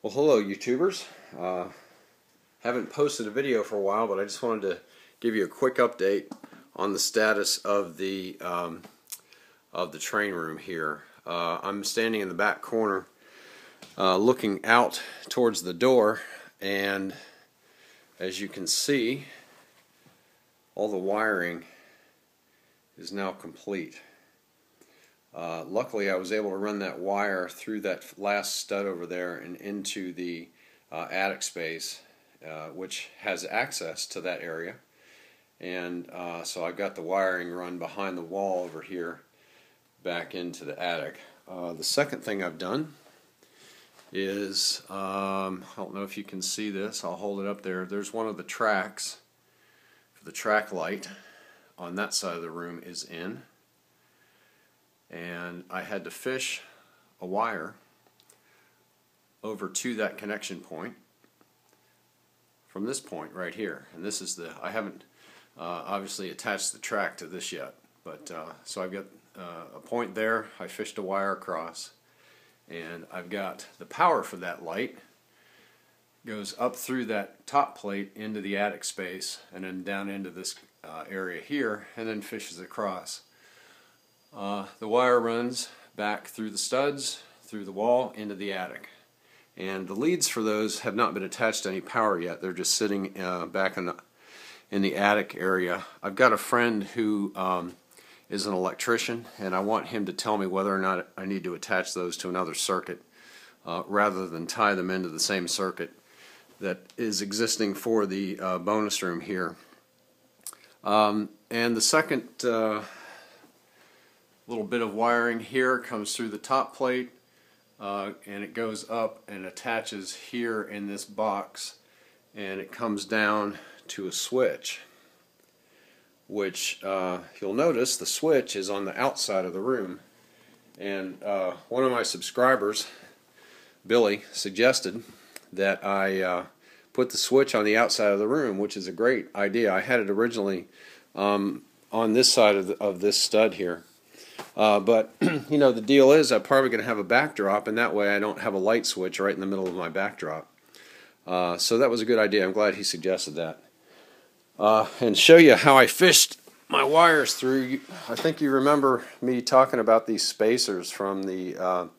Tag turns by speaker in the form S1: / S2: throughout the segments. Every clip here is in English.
S1: Well, hello YouTubers. Haven't posted a video for a while, but I just wanted to give you a quick update on the status of the train room here. I'm standing in the back corner looking out towards the door, and as you can see, all the wiring is now complete. Luckily, I was able to run that wire through that last stud over there and into the attic space, which has access to that area. And so I got the wiring run behind the wall over here back into the attic. The second thing I've done is, I don't know if you can see this, I'll hold it up there. There's one of the tracks for the track light on that side of the room is in. And I had to fish a wire over to that connection point from this point right here. And this is the, I haven't obviously attached the track to this yet, but so I've got a point there. I fished a wire across, and I've got the power for that light goes up through that top plate into the attic space and then down into this area here, and then fishes across. The wire runs back through the studs, through the wall, into the attic. And the leads for those have not been attached to any power yet. They're just sitting back in the attic area. I've got a friend who is an electrician, and I want him to tell me whether or not I need to attach those to another circuit rather than tie them into the same circuit that is existing for the bonus room here. And the second little bit of wiring here comes through the top plate, and it goes up and attaches here in this box, and it comes down to a switch, which you'll notice the switch is on the outside of the room. And one of my subscribers, Billy, suggested that I put the switch on the outside of the room, which is a great idea. I had it originally on this side of this stud here. But you know, the deal is I'm probably going to have a backdrop, and that way I don't have a light switch right in the middle of my backdrop. So that was a good idea. I'm glad he suggested that. And show you how I fished my wires through. I think you remember me talking about these spacers from the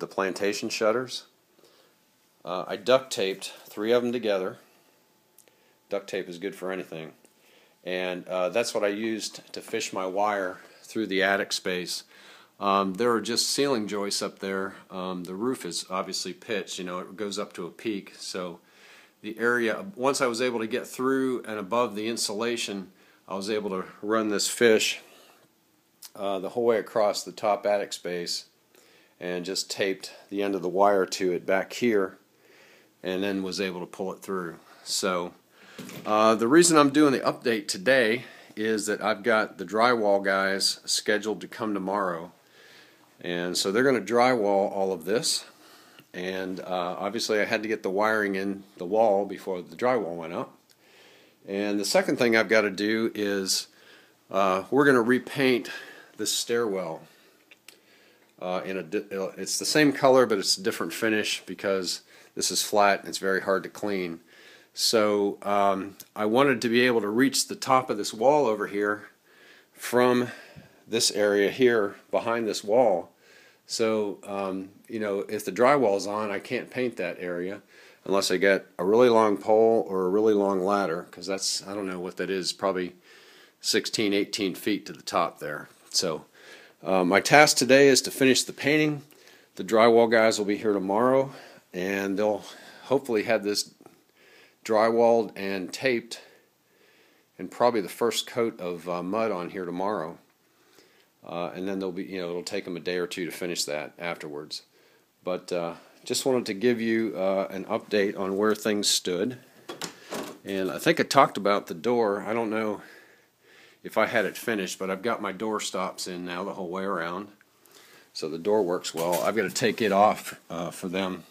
S1: plantation shutters. I duct taped 3 of them together. Duct tape is good for anything. And that's what I used to fish my wire through the attic space. There are just ceiling joists up there. The roof is obviously pitched, you know, it goes up to a peak. So the area, once I was able to get through and above the insulation, I was able to run this fish the whole way across the top attic space and just taped the end of the wire to it back here, and then was able to pull it through. So the reason I'm doing the update today is that I've got the drywall guys scheduled to come tomorrow, and so they're going to drywall all of this. And obviously I had to get the wiring in the wall before the drywall went up. And the second thing I've got to do is we're going to repaint this stairwell. It's the same color, but it's a different finish because this is flat and it's very hard to clean. So I wanted to be able to reach the top of this wall over here from this area here behind this wall. So you know, if the drywall is on, I can't paint that area unless I get a really long pole or a really long ladder, because that's, I don't know what that is, probably 16, 18 feet to the top there. So my task today is to finish the painting. The drywall guys will be here tomorrow, and they'll hopefully have this drywalled and taped, and probably the first coat of mud on here tomorrow. And then they'll be, you know, it'll take them a day or two to finish that afterwards. But just wanted to give you an update on where things stood. And I think I talked about the door. I don't know if I had it finished, but I've got my door stops in now the whole way around, so the door works well. I've got to take it off for them,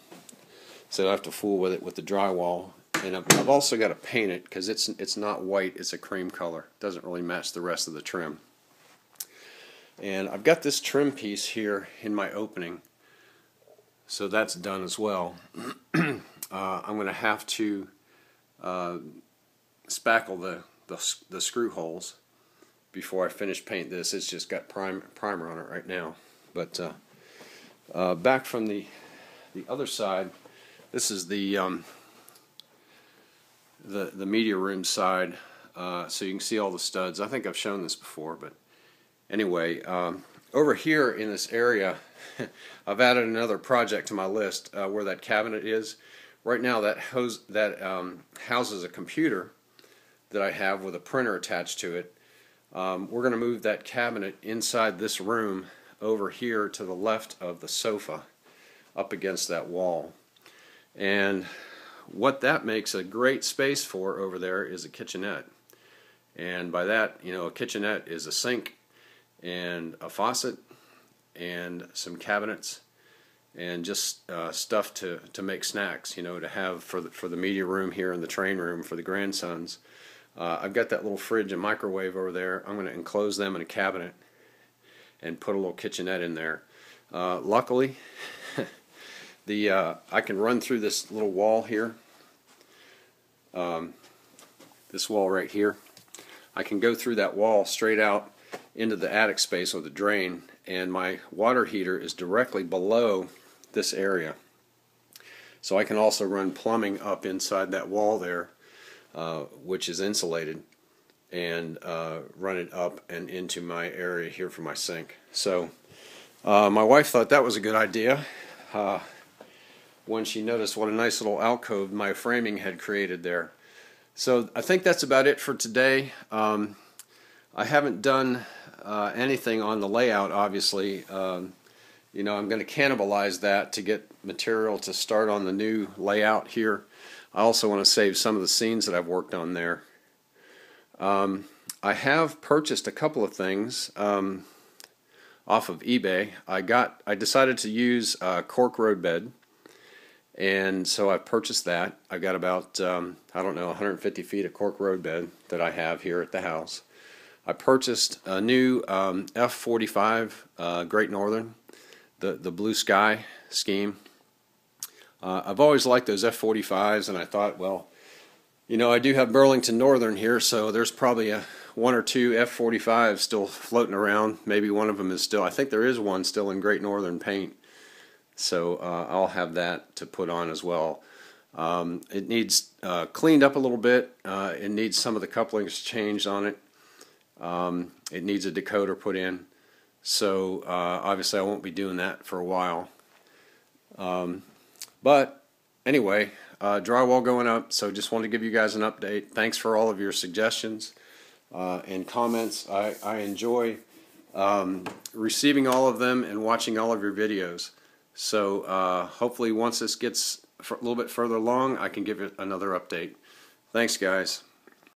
S1: so I don't have to fool with it with the drywall. And I've also got to paint it because it's not white, it's a cream color. It doesn't really match the rest of the trim. And I've got this trim piece here in my opening. So that's done as well. I'm going to have to spackle the screw holes before I finish paint this. It's just got primer on it right now. But back from the other side, this is the media room side, so you can see all the studs. I think I've shown this before, but anyway, over here in this area, I've added another project to my list where that cabinet is. Right now that houses a computer that I have with a printer attached to it. We're going to move that cabinet inside this room over here to the left of the sofa, up against that wall. And what that makes a great space for over there is a kitchenette. And by that, you know, a kitchenette is a sink and a faucet and some cabinets and just stuff to make snacks, you know, to have for the media room here and the train room for the grandsons. I've got that little fridge and microwave over there. I'm going to enclose them in a cabinet and put a little kitchenette in there. Luckily, I can run through this little wall here, this wall right here. I can go through that wall straight out into the attic space or the drain, and my water heater is directly below this area. So I can also run plumbing up inside that wall there, which is insulated, and run it up and into my area here for my sink. So my wife thought that was a good idea when she noticed what a nice little alcove my framing had created there. So I think that's about it for today. I haven't done anything on the layout, obviously. You know, I'm going to cannibalize that to get material to start on the new layout here. I also want to save some of the scenes that I've worked on there. I have purchased a couple of things off of eBay. I decided to use cork road bed, and so I purchased that. I've got about I don't know, 150 feet of cork road bed that I have here at the house. I purchased a new F45 Great Northern, the blue sky scheme. I've always liked those F45s, and I thought, well, you know, I do have Burlington Northern here, so there's probably one or two F45s still floating around. Maybe one of them is still, I think there is one still in Great Northern paint. So I'll have that to put on as well. It needs cleaned up a little bit. It needs some of the couplings changed on it. It needs a decoder put in. So obviously I won't be doing that for a while. But anyway, drywall going up, so just wanted to give you guys an update. Thanks for all of your suggestions and comments. I enjoy receiving all of them and watching all of your videos. So hopefully once this gets a little bit further along, I can give it another update. Thanks, guys.